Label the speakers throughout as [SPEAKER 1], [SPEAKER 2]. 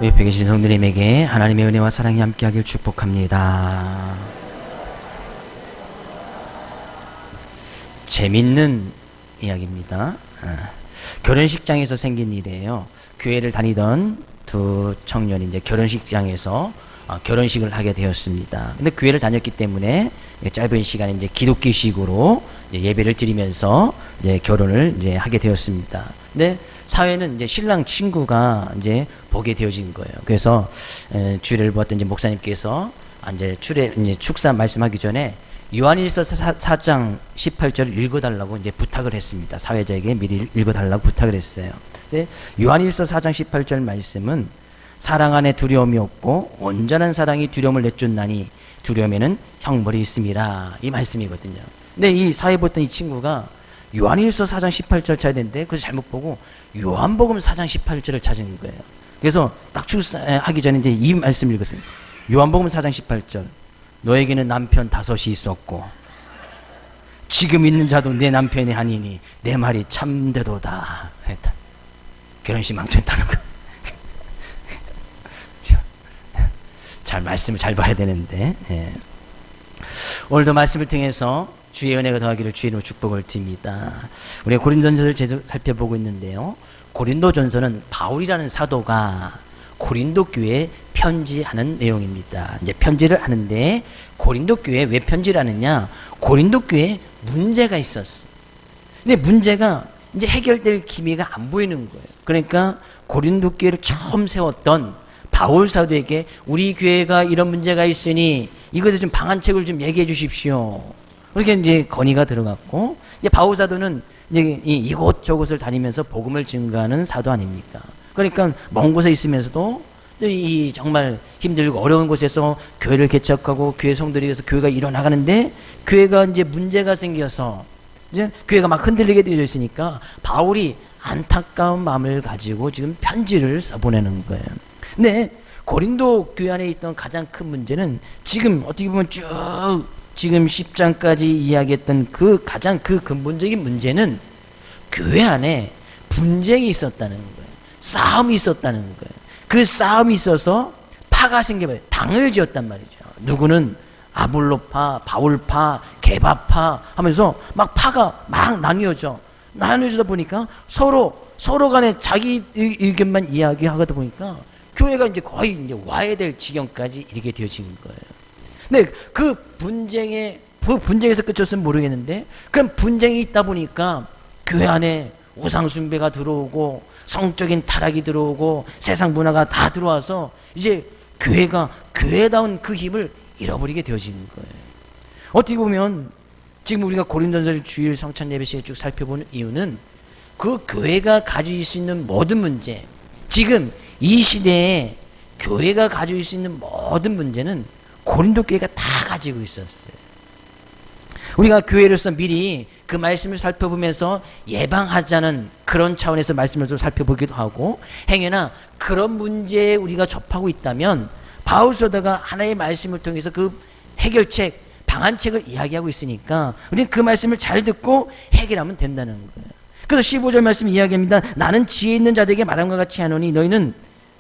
[SPEAKER 1] 옆에 계신 성도님에게 하나님의 은혜와 사랑이 함께하길 축복합니다. 재밌는 이야기입니다. 결혼식장에서 생긴 일이에요. 교회를 다니던 두 청년이 이제 결혼식장에서 결혼식을 하게 되었습니다. 근데 교회를 다녔기 때문에 짧은 시간에 이제 기독교식으로 예배를 드리면서 이제 결혼을 이제 하게 되었습니다. 근데 사회는 이제 신랑 친구가 이제 보게 되어진 거예요. 그래서 주례를 보았던 이제 목사님께서 이제 축사 말씀하기 전에 요한일서 4장 18절을 읽어달라고 이제 부탁을 했습니다. 사회자에게 미리 읽어달라고 부탁을 했어요. 근데 요한일서 4장 18절 말씀은 사랑 안에 두려움이 없고 온전한 사랑이 두려움을 내쫓나니 두려움에는 형벌이 있음이라, 이 말씀이거든요. 근데 이 사회 보던 이 친구가 요한일서 4장 18절 찾아야 되는데 그래서 잘못 보고 요한복음 4장 18절을 찾은 거예요. 그래서 딱 출산하기 전에 이제 이 말씀을 읽었어요. 요한복음 4장 18절. 너에게는 남편 5이 있었고 지금 있는 자도 내 남편이 아니니 내 말이 참되도다. 결혼식 망쳤다는 거. 잘 말씀을 잘 봐야 되는데, 오늘도 말씀을 통해서 주의 은혜가 더하기를 주의 이름으로 축복을 드립니다. 우리가 고린도전서를 계속 살펴보고 있는데요, 고린도전서는 바울이라는 사도가 고린도 교회에 편지하는 내용입니다. 이제 편지를 하는데 고린도 교회에 왜 편지를 하느냐? 고린도 교회에 문제가 있었어. 근데 문제가 이제 해결될 기미가 안 보이는 거예요. 그러니까 고린도 교회를 처음 세웠던 바울 사도에게 우리 교회가 이런 문제가 있으니 이것에 좀 방안책을 좀 얘기해 주십시오. 그렇게 이제 건의가 들어갔고, 이제 바울 사도는 이제 이곳저곳을 다니면서 복음을 증거하는 사도 아닙니까? 그러니까 먼 곳에 있으면서도 이 정말 힘들고 어려운 곳에서 교회를 개척하고 교회 성도들이 위해서 교회가 일어나가는데 교회가 이제 문제가 생겨서 이제 교회가 막 흔들리게 되어 있으니까 바울이 안타까운 마음을 가지고 지금 편지를 써보내는 거예요. 근데 고린도 교회 안에 있던 가장 큰 문제는 지금 어떻게 보면 쭉 지금 10장까지 이야기했던 그 가장 그 근본적인 문제는 교회 안에 분쟁이 있었다는 거예요. 싸움이 있었다는 거예요. 그 싸움이 있어서 파가 생겨버려요. 당을 지었단 말이죠. 누구는 아볼로파, 바울파, 게바파 하면서 막 파가 막 나뉘어지다 보니까 서로 간에 자기 의견만 이야기하다 보니까 교회가 이제 거의 이제 와야 될 지경까지 이르게 되어진 거예요. 근데 그 분쟁에서 끝쳤으면 모르겠는데, 그런 분쟁이 있다 보니까 교회 안에 우상숭배가 들어오고 성적인 타락이 들어오고 세상 문화가 다 들어와서 이제 교회가 교회다운 그 힘을 잃어버리게 되어진 거예요. 어떻게 보면 지금 우리가 고린도전서 주일 성찬 예배 시에 쭉 살펴보는 이유는 그 교회가 가지고 있을 수 있는 모든 문제, 지금 이 시대에 교회가 가지고 있을 수 있는 모든 문제는 고린도 교회가 다 가지고 있었어요. 우리가 교회로서 미리 그 말씀을 살펴보면서 예방하자는 그런 차원에서 말씀을 좀 살펴보기도 하고, 행여나 그런 문제에 우리가 접하고 있다면 바울 사도가 하나의 말씀을 통해서 그 해결책, 방안책을 이야기하고 있으니까 우리는 그 말씀을 잘 듣고 해결하면 된다는 거예요. 그래서 15절 말씀 이야기합니다. 나는 지혜 있는 자들에게 말함과 같이 하노니 너희는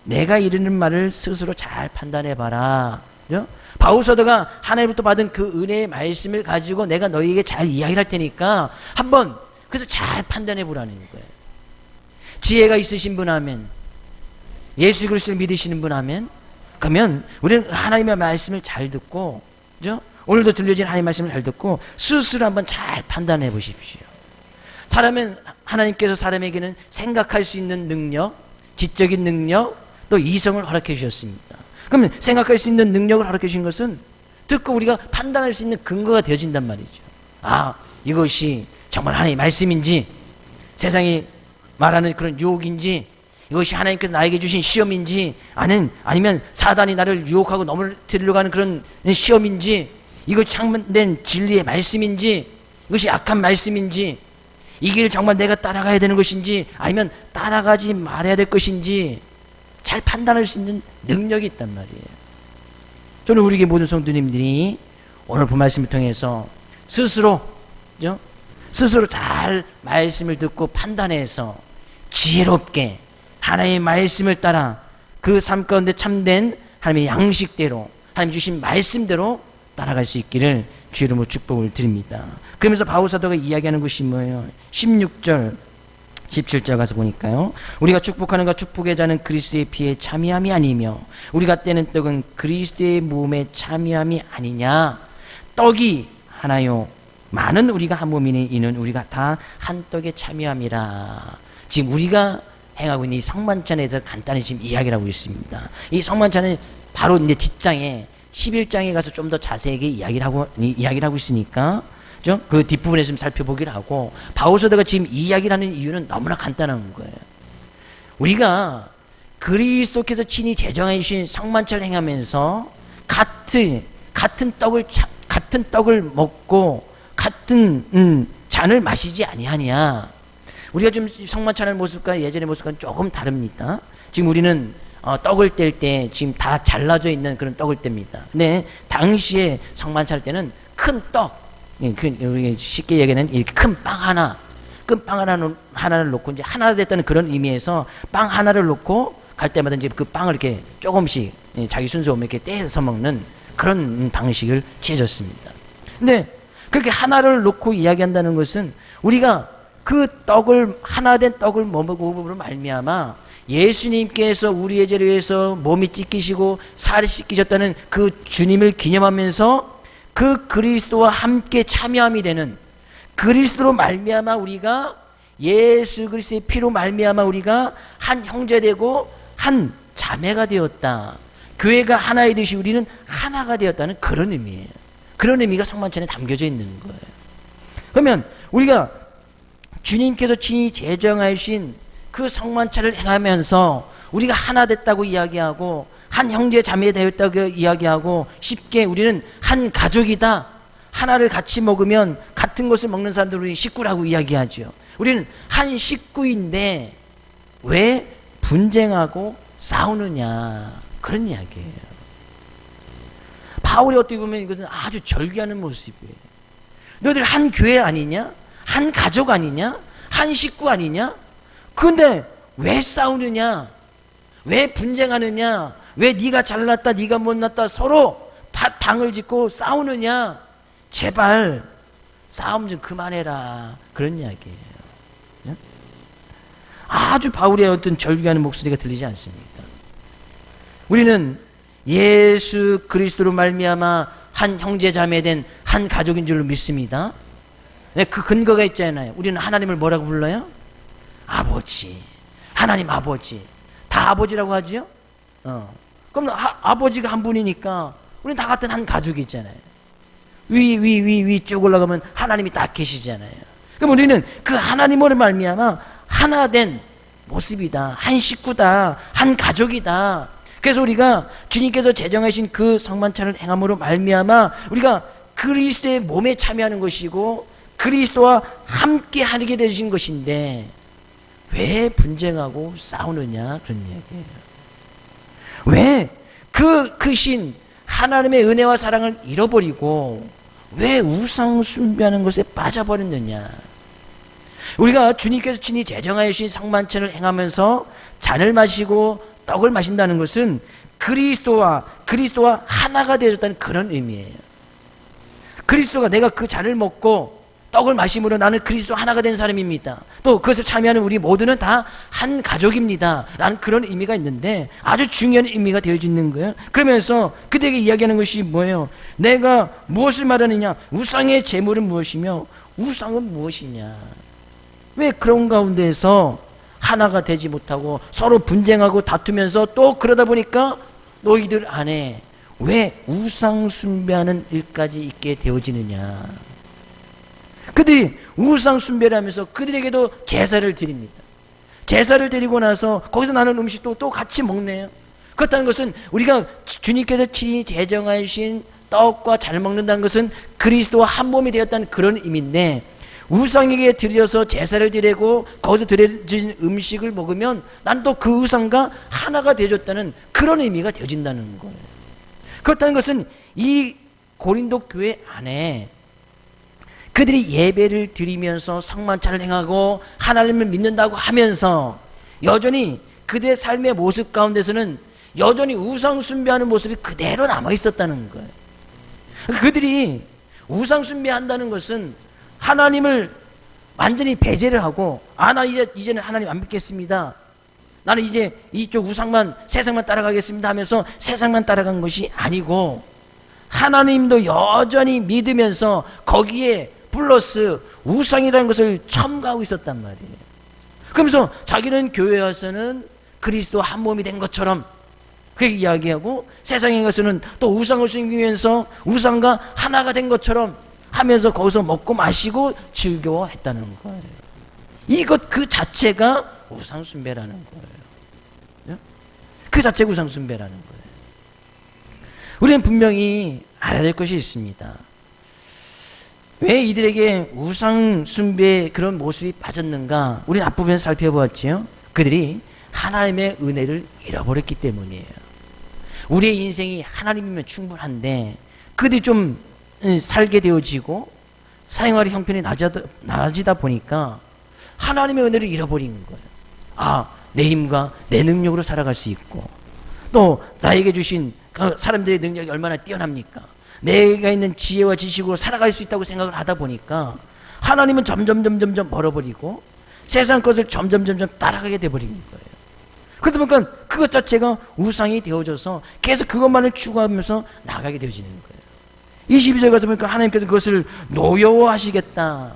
[SPEAKER 1] 내가 이르는 말을 스스로 잘 판단해봐라. 그죠? 바울 사도가 하나님부터 받은 그 은혜의 말씀을 가지고 내가 너희에게 잘 이야기를 할 테니까 한번 그래서 잘 판단해 보라는 거예요. 지혜가 있으신 분 하면, 예수 그리스도를 믿으시는 분 하면, 그러면 우리는 하나님의 말씀을 잘 듣고, 그죠? 오늘도 들려진 하나님의 말씀을 잘 듣고 스스로 한번 잘 판단해 보십시오. 하나님께서 사람에게는 생각할 수 있는 능력, 지적인 능력, 또 이성을 허락해 주셨습니다. 그러면 생각할 수 있는 능력을 허락해 주신 것은 듣고 우리가 판단할 수 있는 근거가 되어진단 말이죠. 아, 이것이 정말 하나님의 말씀인지, 세상이 말하는 그런 유혹인지, 이것이 하나님께서 나에게 주신 시험인지, 아니면 사단이 나를 유혹하고 넘어뜨리려고 하는 그런 시험인지, 이것이 참된 진리의 말씀인지, 이것이 악한 말씀인지, 이 길을 정말 내가 따라가야 되는 것인지 아니면 따라가지 말아야 될 것인지 잘 판단할 수 있는 능력이 있단 말이에요. 저는 우리 모든 성도님들이 오늘 본 말씀을 통해서 스스로 잘 말씀을 듣고 판단해서 지혜롭게 하나님의 말씀을 따라 그 삶 가운데 참된 하나님의 양식대로 하나님 주신 말씀대로 따라갈 수 있기를 주의 이름으로 축복을 드립니다. 그러면서 바울 사도가 이야기하는 것이 뭐예요? 16절 17절 가서 보니까요. 우리가 축복하는 것 축복의 자는 그리스도의 피에 참여함이 아니며 우리가 떼는 떡은 그리스도의 몸에 참여함이 아니냐. 떡이 하나요 많은 우리가 한 몸이니 이는 우리가 다 한 떡에 참여함이라. 지금 우리가 행하고 있는 이 성만찬에 대해서 간단히 지금 이야기를 하고 있습니다. 이 성만찬은 바로 이제 뒷장에 11장에 가서 좀 더 자세하게 이야기를 하고 있으니까 그 뒷부분에서 좀 살펴보기를 하고, 바울 사도가 지금 이 이야기를 하는 이유는 너무나 간단한 거예요. 우리가 그리스도께서 친히 제정해 주신 성만찬을 행하면서 같은 떡을 먹고 같은 잔을 마시지 아니하냐. 우리가 좀 성만찬의 모습과 예전의 모습과는 조금 다릅니다. 지금 우리는 떡을 뗄 때 지금 다 잘라져 있는 그런 떡을 뗍니다. 근데 당시에 성만찬 할 때는 큰 떡, 쉽게 얘기하는 이렇게 큰 빵 하나를 놓고 이제 하나 됐다는 그런 의미에서 빵 하나를 놓고 갈 때마다 이제 그 빵을 이렇게 조금씩 자기 순서 오면 이렇게 떼서 먹는 그런 방식을 취해졌습니다. 근데 그렇게 하나를 놓고 이야기한다는 것은 우리가 그 떡을 하나 된 떡을 먹음으로 말미암아 예수님께서 우리의 죄를 위해서 몸이 찢기시고 살이 씻기셨다는 그 주님을 기념하면서 그 그리스도와 함께 참여함이 되는, 그리스도로 말미암아 우리가 예수 그리스도의 피로 말미암아 우리가 한 형제 되고 한 자매가 되었다. 교회가 하나의 듯이 우리는 하나가 되었다는 그런 의미예요. 그런 의미가 성만찬에 담겨져 있는 거예요. 그러면 우리가 주님께서 친히 제정하신 그 성만찬을 행하면서 우리가 하나 됐다고 이야기하고 한 형제 자매 되었다고 이야기하고 쉽게 우리는 한 가족이다. 하나를 같이 먹으면 같은 것을 먹는 사람들 우리 식구라고 이야기하죠. 우리는 한 식구인데 왜 분쟁하고 싸우느냐, 그런 이야기예요. 바울이 어떻게 보면 이것은 아주 절규하는 모습이에요. 너희들 한 교회 아니냐? 한 가족 아니냐? 한 식구 아니냐? 그런데 왜 싸우느냐? 왜 분쟁하느냐? 왜 네가 잘났다 네가 못났다 서로 방을 짓고 싸우느냐? 제발 싸움 좀 그만해라, 그런 이야기예요. 네? 아주 바울의 어떤 절규하는 목소리가 들리지 않습니까? 우리는 예수 그리스도로 말미암아 한 형제 자매 된 한 가족인 줄로 믿습니다. 네, 그 근거가 있잖아요. 우리는 하나님을 뭐라고 불러요? 아버지. 하나님 아버지. 다 아버지라고 하지요? 그럼 아버지가 한 분이니까 우리는 다 같은 한 가족이잖아요. 위 쭉 올라가면 하나님이 딱 계시잖아요. 그럼 우리는 그 하나님으로 말미암아 하나 된 모습이다. 한 식구다. 한 가족이다. 그래서 우리가 주님께서 제정하신 그 성만찬을 행함으로 말미암아 우리가 그리스도의 몸에 참여하는 것이고 그리스도와 함께 하게 되신 것인데 왜 분쟁하고 싸우느냐, 그런 이야기예요. 왜 그 크신 하나님의 은혜와 사랑을 잃어버리고 왜 우상 숭배하는 것에 빠져버렸느냐. 우리가 주님께서 친히 제정하여 주신 성만찬을 행하면서 잔을 마시고 떡을 마신다는 것은 그리스도와 하나가 되어졌다는 그런 의미예요. 그리스도가 내가 그 잔을 먹고 떡을 마심으로 나는 그리스도 하나가 된 사람입니다. 또 그것을 참여하는 우리 모두는 다 한 가족입니다. 라는 그런 의미가 있는데 아주 중요한 의미가 되어져 있는 거예요. 그러면서 그들에게 이야기하는 것이 뭐예요? 내가 무엇을 말하느냐? 우상의 제물은 무엇이며 우상은 무엇이냐? 왜 그런 가운데에서 하나가 되지 못하고 서로 분쟁하고 다투면서 또 그러다 보니까 너희들 안에 왜 우상 숭배하는 일까지 있게 되어지느냐? 그들이 우상 숭배를 하면서 그들에게도 제사를 드립니다. 제사를 드리고 나서 거기서 나는 음식도 또 같이 먹네요. 그렇다는 것은 우리가 주님께서 친히 제정하신 떡과 잘 먹는다는 것은 그리스도와 한 몸이 되었다는 그런 의미인데, 우상에게 드려서 제사를 드리고 거기서 드려진 음식을 먹으면 난 또 그 우상과 하나가 되어졌다는 그런 의미가 되어진다는 거예요. 그렇다는 것은 이 고린도 교회 안에 그들이 예배를 드리면서 성만찬을 행하고 하나님을 믿는다고 하면서 여전히 그들의 삶의 모습 가운데서는 여전히 우상 숭배하는 모습이 그대로 남아 있었다는 거예요. 그들이 우상 숭배한다는 것은 하나님을 완전히 배제를 하고, 나 이제는 하나님 안 믿겠습니다, 나는 이제 이쪽 우상만, 세상만 따라가겠습니다 하면서 세상만 따라간 것이 아니고, 하나님도 여전히 믿으면서 거기에 플러스 우상이라는 것을 첨가하고 있었단 말이에요. 그러면서 자기는 교회 와서는 그리스도 한 몸이 된 것처럼 그렇게 이야기하고, 세상에 가서는 또 우상을 섬기면서 우상과 하나가 된 것처럼 하면서 거기서 먹고 마시고 즐거워했다는 거예요. 이것 그 자체가 우상 숭배라는 거예요. 그 자체가 우상 숭배라는 거예요. 우리는 분명히 알아야 될 것이 있습니다. 왜 이들에게 우상 숭배의 그런 모습이 빠졌는가? 우리는 앞부분에서 살펴보았지요. 그들이 하나님의 은혜를 잃어버렸기 때문이에요. 우리의 인생이 하나님이면 충분한데 그들이 좀 살게 되어지고 생활의 형편이 낮아지다 보니까 하나님의 은혜를 잃어버린 거예요. 내 힘과 내 능력으로 살아갈 수 있고, 또 나에게 주신 그 사람들의 능력이 얼마나 뛰어납니까? 내가 있는 지혜와 지식으로 살아갈 수 있다고 생각을 하다 보니까 하나님은 점점 멀어버리고 세상 것을 점점 따라가게 돼버린 거예요. 그러다 보니까 그것 자체가 우상이 되어져서 계속 그것만을 추구하면서 나가게 되어지는 거예요. 22절 가서 보니까 하나님께서 그것을 노여워하시겠다,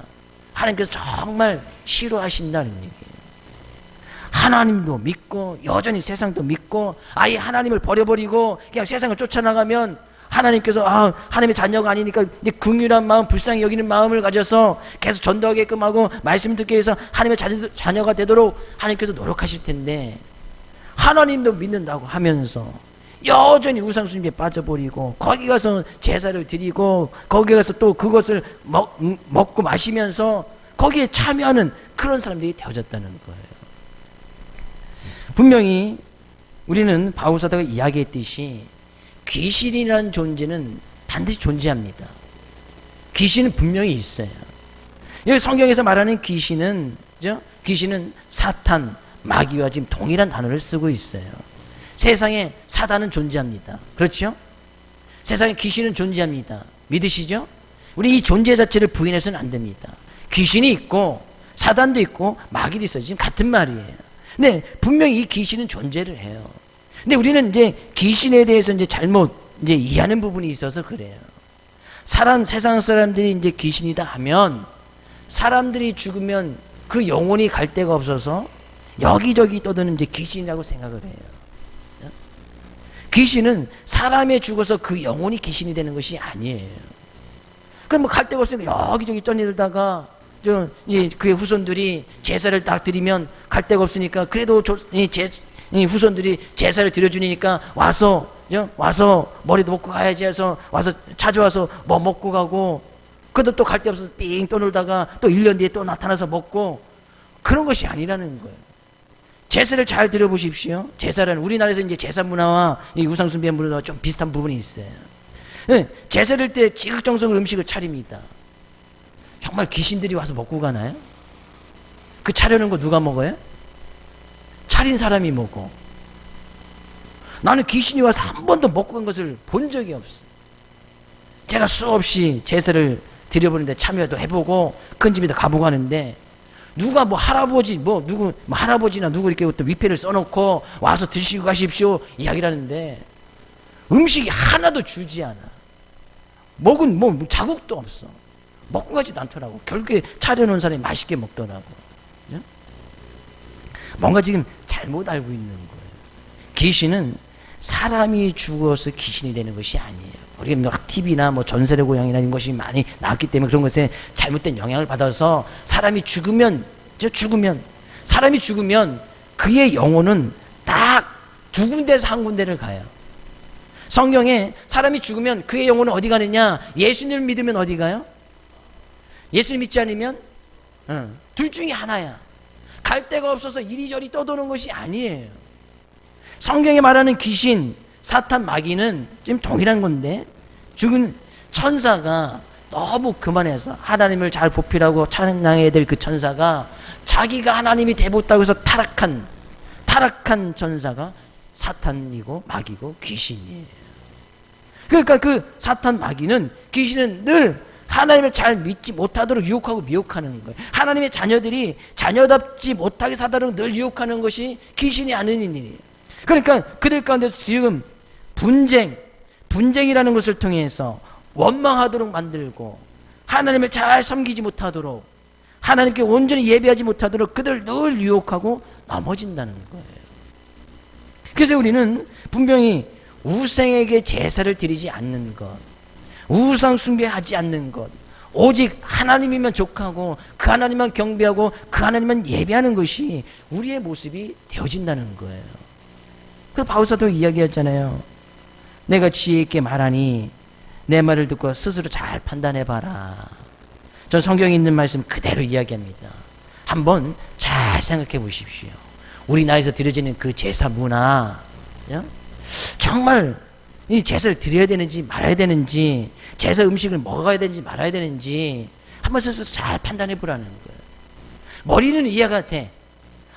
[SPEAKER 1] 하나님께서 정말 싫어하신다는 얘기예요. 하나님도 믿고 여전히 세상도 믿고 아예 하나님을 버려버리고 그냥 세상을 쫓아나가면 하나님께서 하나님의 자녀가 아니니까 이제 긍휼한 마음, 불쌍히 여기는 마음을 가져서 계속 전도하게끔 하고 말씀 듣게 해서 하나님의 자녀가 되도록 하나님께서 노력하실 텐데, 하나님도 믿는다고 하면서 여전히 우상숭배에 빠져버리고 거기 가서 제사를 드리고 거기 가서 또 그것을 먹고 마시면서 거기에 참여하는 그런 사람들이 되어졌다는 거예요. 분명히 우리는 바울사도가 이야기했듯이 귀신이라는 존재는 반드시 존재합니다. 귀신은 분명히 있어요. 여기 성경에서 말하는 귀신은 사탄, 마귀와 지금 동일한 단어를 쓰고 있어요. 세상에 사단은 존재합니다. 그렇죠? 세상에 귀신은 존재합니다. 믿으시죠? 우리 이 존재 자체를 부인해서는 안 됩니다. 귀신이 있고 사단도 있고 마귀도 있어요. 지금 같은 말이에요. 근데 분명히 이 귀신은 존재를 해요. 근데 우리는 이제 귀신에 대해서 이제 잘못 이해하는 부분이 있어서 그래요. 세상 사람들이 이제 귀신이다 하면 사람들이 죽으면 그 영혼이 갈 데가 없어서 여기저기 떠드는 이제 귀신이라고 생각을 해요. 귀신은 사람이 죽어서 그 영혼이 귀신이 되는 것이 아니에요. 그럼 뭐 갈 데가 없으니까 여기저기 떠내들다가 그의 후손들이 제사를 딱 드리면 갈 데가 없으니까 그래도 후손들이 제사를 드려주니까 와서 머리도 먹고 가야지 해서 와서 찾아와서 뭐 먹고 가고, 그래도 또 갈 데 없어서 삥 떠놀다가 또 1년 뒤에 또 나타나서 먹고, 그런 것이 아니라는 거예요. 제사를 잘 들어보십시오. 제사는 우리나라에서 이제 제사 문화와 이 우상숭배 문화와 좀 비슷한 부분이 있어요. 제사를 때 지극정성으로 음식을 차립니다. 정말 귀신들이 와서 먹고 가나요? 그 차려놓은 거 누가 먹어요? 차린 사람이 먹어. 나는 귀신이 와서 한 번도 먹고 간 것을 본 적이 없어. 제가 수없이 제사를 드려보는데 참여도 해보고 큰 집에도 가보고 하는데, 누가 할아버지나 누구 이렇게 또 위패를 써놓고 와서 드시고 가십시오 이야기를 하는데 음식이 하나도 주지 않아. 먹은 자국도 없어. 먹고 가지도 않더라고. 결국에 차려놓은 사람이 맛있게 먹더라고. 뭔가 지금 잘못 알고 있는 거예요. 귀신은 사람이 죽어서 귀신이 되는 것이 아니에요. 우리가 TV나 전설의 고향이나 이런 것이 많이 나왔기 때문에 그런 것에 잘못된 영향을 받아서 사람이 죽으면 그의 영혼은 딱 두 군데에서 한 군데를 가요. 성경에 사람이 죽으면 그의 영혼은 어디 가느냐? 예수님을 믿으면 어디 가요? 예수님 믿지 않으면 둘 중에 하나야. 갈 데가 없어서 이리저리 떠도는 것이 아니에요. 성경에 말하는 귀신, 사탄, 마귀는 좀 동일한 건데, 죽은 천사가 너무 그만해서 하나님을 잘 보필하고 찬양해야 될 그 천사가 자기가 하나님이 되었다고 해서 타락한 천사가 사탄이고 마귀고 귀신이에요. 그러니까 그 사탄 마귀는 귀신은 늘 하나님을 잘 믿지 못하도록 유혹하고 미혹하는 거예요. 하나님의 자녀들이 자녀답지 못하게 사도록 늘 유혹하는 것이 귀신이 아는 일이에요. 그러니까 그들 가운데서 지금 분쟁이라는 것을 통해서 원망하도록 만들고 하나님을 잘 섬기지 못하도록 하나님께 온전히 예배하지 못하도록 그들 늘 유혹하고 넘어진다는 거예요. 그래서 우리는 분명히 우상에게 제사를 드리지 않는 것, 우상 숭배하지 않는 것, 오직 하나님이면 족하고 그 하나님만 경배하고 그 하나님만 예배하는 것이 우리의 모습이 되어진다는 거예요. 그 바울사도 이야기했잖아요. 내가 지혜 있게 말하니 내 말을 듣고 스스로 잘 판단해봐라. 전 성경에 있는 말씀 그대로 이야기합니다. 한번 잘 생각해 보십시오. 우리 나라에서 드려지는 그 제사 문화, 정말 이 제사를 드려야 되는지 말아야 되는지, 제사 음식을 먹어야 되는지 말아야 되는지 한번 스스로 잘 판단해 보라는 거예요. 머리는 이해가 돼.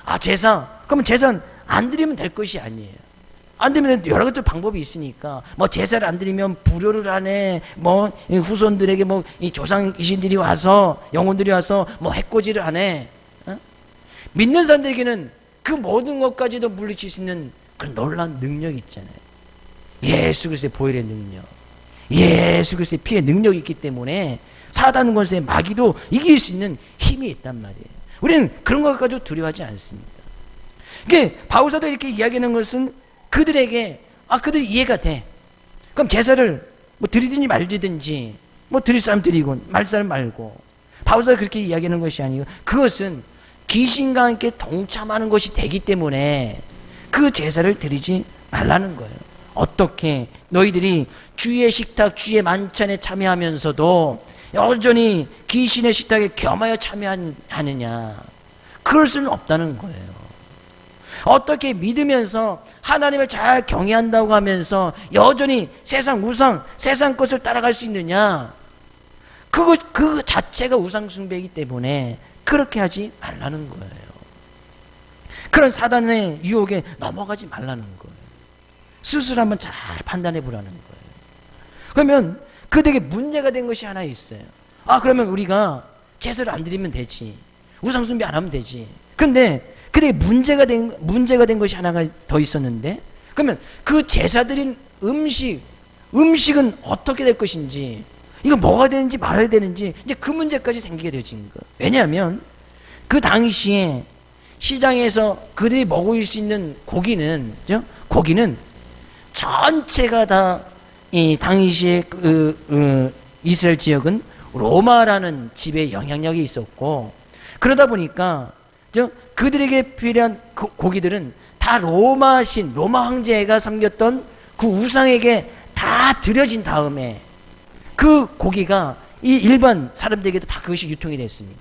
[SPEAKER 1] 아, 제사, 그러면 제사 안 드리면 될 것이 아니에요. 안 되면 여러 가지 방법이 있으니까, 뭐 제사를 안 드리면 불효를 하네, 뭐 후손들에게 뭐 이 조상 귀신들이 와서, 영혼들이 와서 뭐 해코지를 하네. 믿는 사람들에게는 그 모든 것까지도 물리칠 수 있는 그런 놀라운 능력이 있잖아요. 예수 그리스도의 보혈의 능력, 예수 그리스도의 피의 능력이 있기 때문에 사단 권세의 마귀도 이길 수 있는 힘이 있단 말이에요. 우리는 그런 것 가지고 두려워하지 않습니다. 그러니까 바울사도 이렇게 이야기하는 것은 그들에게, 그들이 이해가 돼. 그럼 제사를 뭐 드리든지 말든지, 뭐 드릴 사람 드리고 말 사람 말고, 바울사도 그렇게 이야기하는 것이 아니고, 그것은 귀신과 함께 동참하는 것이 되기 때문에 그 제사를 드리지 말라는 거예요. 어떻게 너희들이 주의 식탁, 주의 만찬에 참여하면서도 여전히 귀신의 식탁에 겸하여 참여하느냐? 그럴 수는 없다는 거예요. 어떻게 믿으면서 하나님을 잘 경외한다고 하면서 여전히 세상 우상, 세상 것을 따라갈 수 있느냐? 그 자체가 우상 숭배이기 때문에 그렇게 하지 말라는 거예요. 그런 사단의 유혹에 넘어가지 말라는 거예요. 스스로 한번 잘 판단해 보라는 거예요. 그러면 그들에게 문제가 된 것이 하나 있어요. 그러면 우리가 제사를 안 드리면 되지, 우상 숭배 안 하면 되지. 그런데 그들에게 문제가 된 것이 하나가 더 있었는데, 그러면 그 제사 드린 음식은 어떻게 될 것인지, 이거 먹어야 되는지 말아야 되는지, 이제 그 문제까지 생기게 되어진 거예요. 왜냐하면 그 당시에 시장에서 그들이 먹을 수 있는 고기는 전체가 다 이 당시에 이스라엘 지역은 로마라는 지배의 영향력이 있었고, 그러다 보니까 그들에게 필요한 고기들은 다 로마 황제가 섬겼던 그 우상에게 다 드려진 다음에 그 고기가 이 일반 사람들에게도 다 그것이 유통이 됐습니다.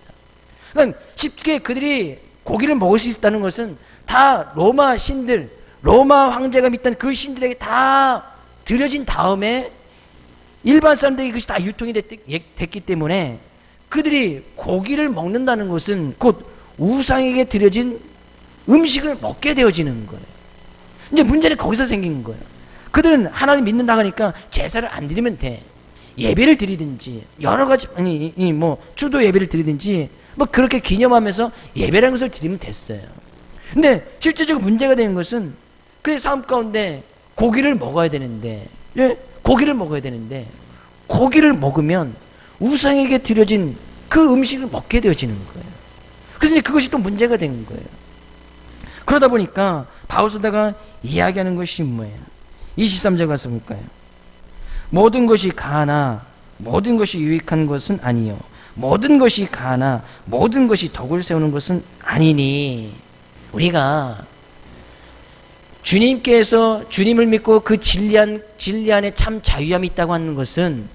[SPEAKER 1] 그러니까 쉽게 그들이 고기를 먹을 수 있다는 것은 다 로마 신들, 로마 황제가 믿던 그 신들에게 다 드려진 다음에 일반 사람들에게 그것이 다 유통이 됐기 때문에 그들이 고기를 먹는다는 것은 곧 우상에게 드려진 음식을 먹게 되어지는 거예요. 이제 문제는 거기서 생긴 거예요. 그들은 하나님 믿는다 하니까 제사를 안 드리면 돼. 예배를 드리든지 여러 가지 뭐 추도 예배를 드리든지 뭐 그렇게 기념하면서 예배라는 것을 드리면 됐어요. 근데 실제적으로 문제가 되는 것은 그의 삶 가운데 고기를 먹어야 되는데, 고기를 먹으면 우상에게 드려진 그 음식을 먹게 되어지는 거예요. 그런데 그것이 또 문제가 된 거예요. 그러다 보니까 바울사도가 이야기하는 것이 뭐예요? 23절 가서 볼까요? 모든 것이 가하나 모든 것이 유익한 것은 아니요, 모든 것이 가하나 모든 것이 덕을 세우는 것은 아니니. 우리가 주님께서 주님을 믿고 그 진리 안에 참 자유함이 있다고 하는 것은,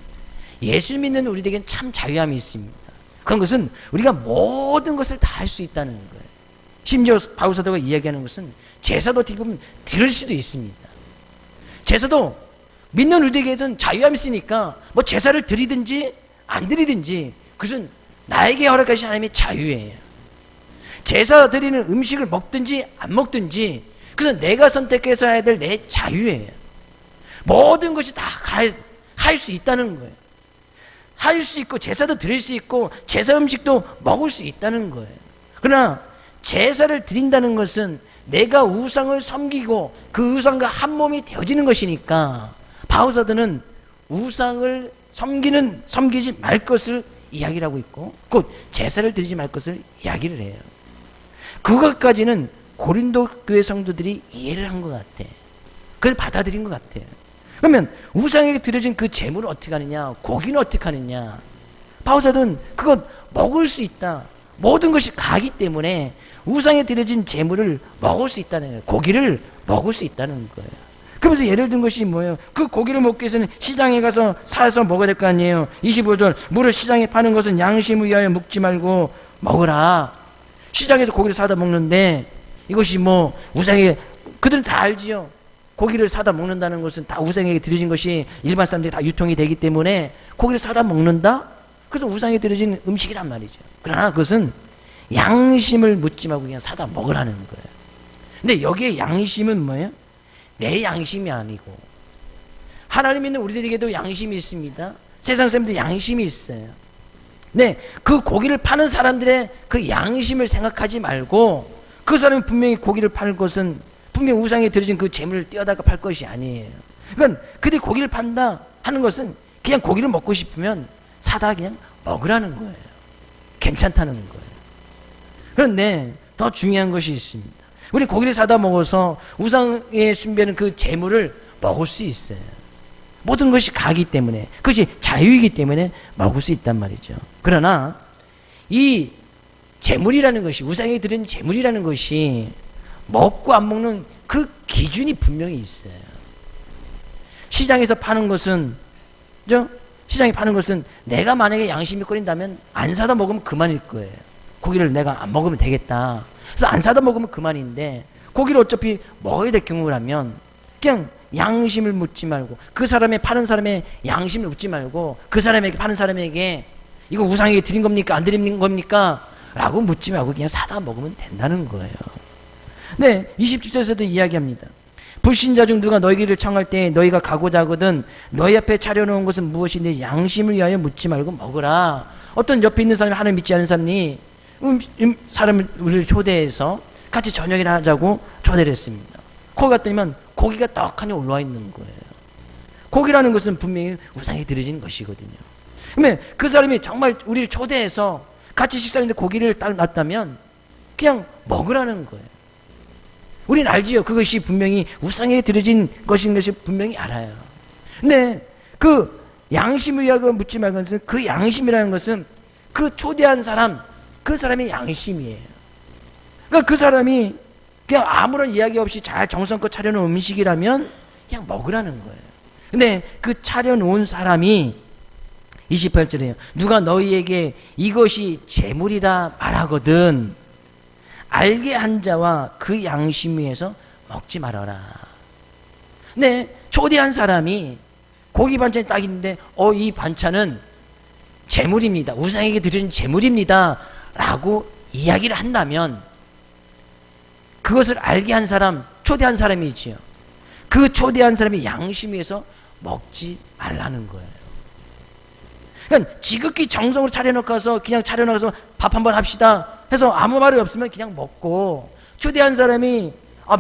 [SPEAKER 1] 예수 믿는 우리에게는 참 자유함이 있습니다. 그런 것은 우리가 모든 것을 다 할 수 있다는 거예요. 심지어 바울사도가 이야기하는 것은 제사도 어떻게 보면 드릴 수도 있습니다. 제사도 믿는 우리에게는 자유함이 있으니까 뭐 제사를 드리든지 안 드리든지 그것은 나에게 허락하신 하나님의 자유예요. 제사 드리는 음식을 먹든지 안 먹든지 그래서 내가 선택해서 해야 될 내 자유예요. 모든 것이 다 할 수 있다는 거예요. 할 수 있고 제사도 드릴 수 있고 제사 음식도 먹을 수 있다는 거예요. 그러나 제사를 드린다는 것은 내가 우상을 섬기고 그 우상과 한 몸이 되어지는 것이니까 바울사도는 우상을 섬기지 말 것을 이야기를 하고 있고 곧 제사를 드리지 말 것을 이야기를 해요. 그것까지는 고린도 교회 성도들이 이해를 한 것 같아. 그걸 받아들인 것 같아요. 그러면 우상에게 드려진 그 제물을 어떻게 하느냐, 고기는 어떻게 하느냐. 바울사도는 그것 먹을 수 있다. 모든 것이 가기 때문에 우상에 드려진 제물을 먹을 수 있다는 거예요. 고기를 먹을 수 있다는 거예요. 그러면서 예를 든 것이 뭐예요? 그 고기를 먹기 위해서는 시장에 가서 사서 먹어야 될 거 아니에요. 25절 물을 시장에 파는 것은 양심을 위하여 먹지 말고 먹으라. 시장에서 고기를 사다 먹는데 이것이 뭐 우상에 그들은 다 알지요. 고기를 사다 먹는다는 것은 다 우상에게 드려진 것이 일반 사람들이 다 유통이 되기 때문에 고기를 사다 먹는다? 그래서 우상에 드려진 음식이란 말이죠. 그러나 그것은 양심을 묻지 말고 그냥 사다 먹으라는 거예요. 근데 여기에 양심은 뭐예요? 내 양심이 아니고 하나님 믿는 우리들에게도 양심이 있습니다. 세상 사람들 양심이 있어요. 네, 그 고기를 파는 사람들의 그 양심을 생각하지 말고 그 사람이 분명히 고기를 파는 것은 분명히 우상에 드려진 그 재물을 떼어다가 팔 것이 아니에요. 그러니까 그들이 고기를 판다 하는 것은 그냥 고기를 먹고 싶으면 사다 그냥 먹으라는 거예요. 괜찮다는 거예요. 그런데 더 중요한 것이 있습니다. 우리 고기를 사다 먹어서 우상에 숭배하는 그 재물을 먹을 수 있어요. 모든 것이 가기 때문에 그것이 자유이기 때문에 먹을 수 있단 말이죠. 그러나 이 재물이라는 것이 우상에 드린 재물이라는 것이 먹고 안 먹는 그 기준이 분명히 있어요. 시장에서 파는 것은 시장에 파는 것은 내가 만약에 양심이 꺼린다면 안 사다 먹으면 그만일 거예요. 고기를 내가 안 먹으면 되겠다. 그래서 안 사다 먹으면 그만인데 고기를 어차피 먹어야 될 경우라면 그냥 양심을 묻지 말고 그 사람의 파는 사람의 양심을 묻지 말고 그 사람에게 파는 사람에게 이거 우상에게 드린 겁니까? 안 드린 겁니까? 라고 묻지 말고 그냥 사다 먹으면 된다는 거예요. 네, 27절에서도 이야기합니다. 불신자 중 누가 너희를 청할 때 너희가 가고자 하거든 너희 앞에 차려놓은 것은 무엇인데 양심을 위하여 묻지 말고 먹으라. 어떤 옆에 있는 사람이 하나님 믿지 않은 사람이 사람을 우리를 초대해서 같이 저녁이나 하자고 초대를 했습니다. 거기 갔더니만 고기가 떡하니 올라와 있는 거예요. 고기라는 것은 분명히 우상에 드려진 것이거든요. 그러면 그 사람이 정말 우리를 초대해서 같이 식사하는데 고기를 딱 놨다면 그냥 먹으라는 거예요. 우리는 알지요. 그것이 분명히 우상에 드려진 것인 것이 분명히 알아요. 근데 그 양심을 위하여 묻지 말고 그 양심이라는 것은 그 초대한 사람, 그 사람의 양심이에요. 그러니까 그 사람이 그냥 아무런 이야기 없이 잘 정성껏 차려놓은 음식이라면 그냥 먹으라는 거예요. 근데 그 차려놓은 사람이 28절에요. 누가 너희에게 이것이 재물이라 말하거든 알게 한 자와 그 양심 위에서 먹지 말아라. 네, 초대한 사람이 고기 반찬이 딱 있는데 이 반찬은 재물입니다. 우상에게 드리는 재물입니다. 라고 이야기를 한다면 그것을 알게 한 사람, 초대한 사람이지요. 그 초대한 사람이 양심 위에서 먹지 말라는 거예요. 그러니까 지극히 정성으로 차려놓고서 그냥 차려놓고서 밥 한번 합시다 해서 아무 말이 없으면 그냥 먹고 초대한 사람이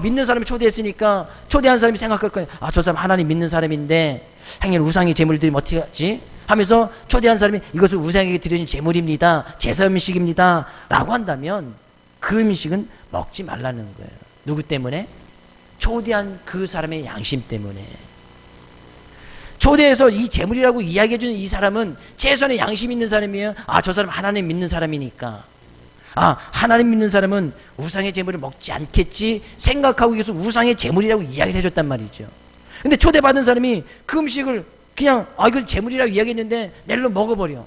[SPEAKER 1] 믿는 사람이 초대했으니까 초대한 사람이 생각할 거예요. 저 사람 하나님 믿는 사람인데 행여 우상의 제물을 드리면 어떻게 하지? 하면서 초대한 사람이 이것을 우상에게 드려진 제물입니다. 제사 음식입니다. 라고 한다면 그 음식은 먹지 말라는 거예요. 누구 때문에? 초대한 그 사람의 양심 때문에. 초대해서 이 제물이라고 이야기해주는 이 사람은 최소한의 양심 있는 사람이에요. 저 사람 하나님 믿는 사람이니까. 하나님 믿는 사람은 우상의 제물을 먹지 않겠지 생각하고 계속 우상의 제물이라고 이야기를 해줬단 말이죠. 근데 초대받은 사람이 그 음식을 그냥 이거 제물이라고 이야기했는데 낼로 먹어버려.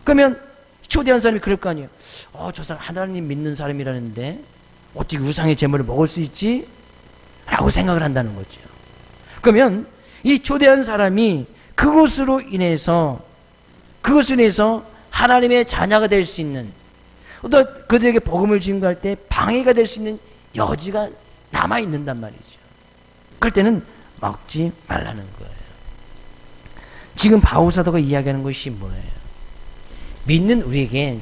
[SPEAKER 1] 그러면 초대한 사람이 그럴 거 아니에요. 저 사람 하나님 믿는 사람이라는데 어떻게 우상의 제물을 먹을 수 있지? 라고 생각을 한다는 거죠. 그러면 이 초대한 사람이 그것으로 인해서 하나님의 자녀가 될 수 있는 어떤 그들에게 복음을 증거할 때 방해가 될 수 있는 여지가 남아있는단 말이죠. 그럴 때는 먹지 말라는 거예요. 지금 바울사도가 이야기하는 것이 뭐예요? 믿는 우리에게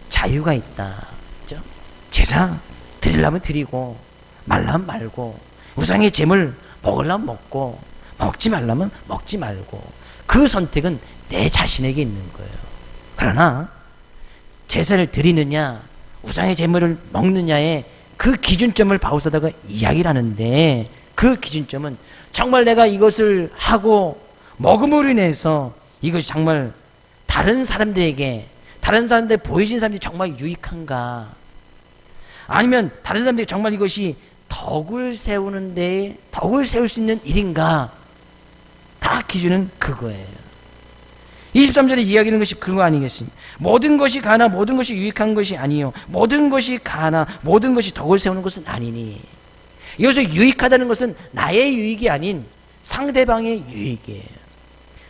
[SPEAKER 1] 자유가 있다. 그렇죠? 제사 드리려면 드리고 말라면 말고 우상의 제물 먹으려면 먹고 먹지 말라면 먹지 말고 그 선택은 내 자신에게 있는 거예요. 그러나 제사를 드리느냐 우상의 제물을 먹느냐의 그 기준점을 바울사도가 이야기를 하는데 그 기준점은 정말 내가 이것을 하고 먹음으로 인해서 이것이 정말 다른 사람들에게 보여진 사람들이 정말 유익한가, 아니면 다른 사람들이 정말 이것이 덕을 세우는데 덕을 세울 수 있는 일인가, 다 기준은 그거예요. 23절에 이야기하는 것이 그거 아니겠습니까? 모든 것이 가나 모든 것이 유익한 것이 아니요 모든 것이 가나 모든 것이 덕을 세우는 것은 아니니. 여기서 유익하다는 것은 나의 유익이 아닌 상대방의 유익이에요.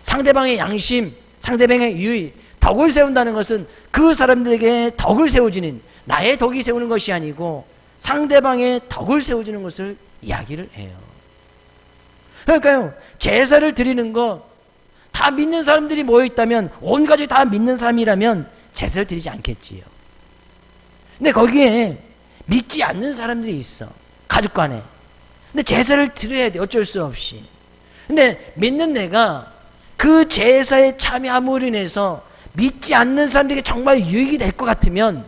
[SPEAKER 1] 상대방의 양심, 상대방의 유익, 덕을 세운다는 것은 그 사람들에게 덕을 세워주는, 나의 덕이 세우는 것이 아니고 상대방의 덕을 세워주는 것을 이야기를 해요. 그러니까요, 제사를 드리는 거 다 믿는 사람들이 모여있다면, 온 가족이 다 믿는 사람이라면 제사를 드리지 않겠지요. 근데 거기에 믿지 않는 사람들이 있어, 가족 간에. 근데 제사를 드려야 돼, 어쩔 수 없이. 근데 믿는 내가 그 제사에 참여함으로 인해서 믿지 않는 사람들에게 정말 유익이 될 것 같으면,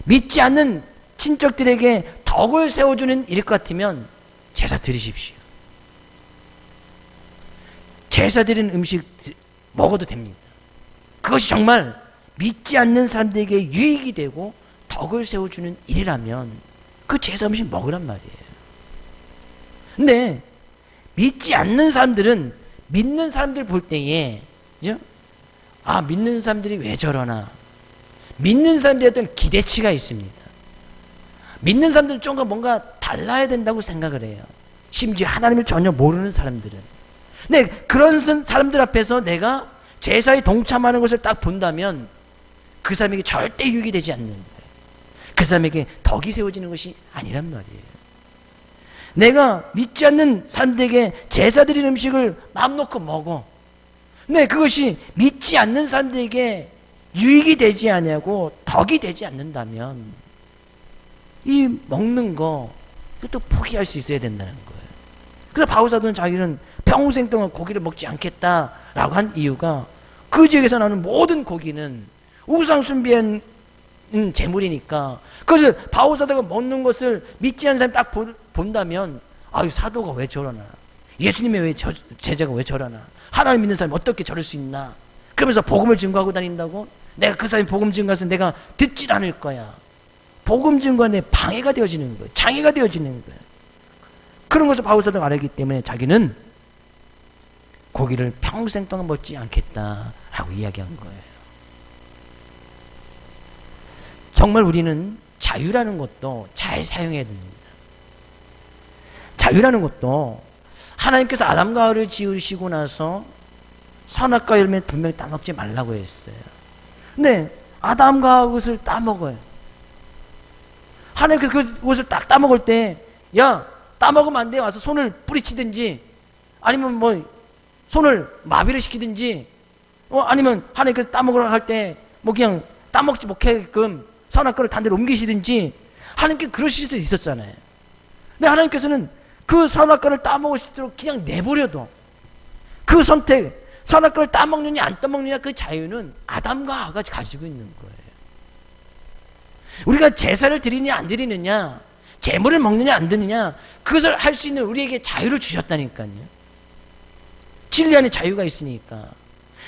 [SPEAKER 1] 믿지 않는 친척들에게 덕을 세워주는 일일 것 같으면 제사 드리십시오. 제사 드리는 음식 먹어도 됩니다. 그것이 정말 믿지 않는 사람들에게 유익이 되고 덕을 세워주는 일이라면 그 제사 음식 먹으란 말이에요. 근데 믿지 않는 사람들은 믿는 사람들 볼 때에, 그죠? 아, 믿는 사람들이 왜 저러나, 믿는 사람들의 어떤 기대치가 있습니다. 믿는 사람들은 좀 뭔가 달라야 된다고 생각을 해요. 심지어 하나님을 전혀 모르는 사람들은. 근데 그런 사람들 앞에서 내가 제사에 동참하는 것을 딱 본다면 그 사람에게 절대 유익이 되지 않는 거예요. 그 사람에게 덕이 세워지는 것이 아니란 말이에요. 내가 믿지 않는 사람들에게 제사 드린 음식을 마음 놓고 먹어. 근데 그것이 믿지 않는 사람들에게 유익이 되지 않냐고 덕이 되지 않는다면 이 먹는 거 또 포기할 수 있어야 된다는 거예요. 그래서 바울사도는 자기는 평생 동안 고기를 먹지 않겠다라고 한 이유가 그 지역에서 나오는 모든 고기는 우상 숭배한 제물이니까, 그것을 바울사도가 먹는 것을 믿지 않는 사람이 딱 본다면, 아유, 사도가 왜 저러나, 예수님의 왜 제자가 왜 저러나, 하나님 믿는 사람이 어떻게 저럴 수 있나, 그러면서 복음을 증거하고 다닌다고? 내가 그 사람이 복음 증거해서 내가 듣질 않을 거야. 복음 증거에 방해가 되어지는 거예요. 장애가 되어지는 거예요. 그런 것을 바울사도가 알았기 때문에 자기는 고기를 평생 동안 먹지 않겠다라고 이야기한 거예요. 정말 우리는 자유라는 것도 잘 사용해야 됩니다. 자유라는 것도 하나님께서 아담과 하와를 지으시고 나서 선악과 열매 분명히 따먹지 말라고 했어요. 근데 아담과 하와가 그것을 따먹어요. 하나님께서 그것을 딱 따먹을 때, 야, 따먹으면 안 돼, 와서 손을 뿌리치든지 아니면 뭐 손을 마비를 시키든지, 아니면 하나님께서 따먹으라고 할 때 뭐 그냥 따먹지 못하게끔 선악과를 다른 데로 옮기시든지 하나님께 그러실 수도 있었잖아요. 근데 하나님께서는 그 선악과를 따먹을 수 있도록 그냥 내버려둬. 그 선택, 선악과를 따먹느냐 안 따먹느냐 그 자유는 아담과 하와가 가지고 있는 거예요. 우리가 제사를 드리느냐 안 드리느냐, 제물을 먹느냐 안 드느냐, 그것을 할 수 있는 우리에게 자유를 주셨다니까요. 진리 안에 자유가 있으니까.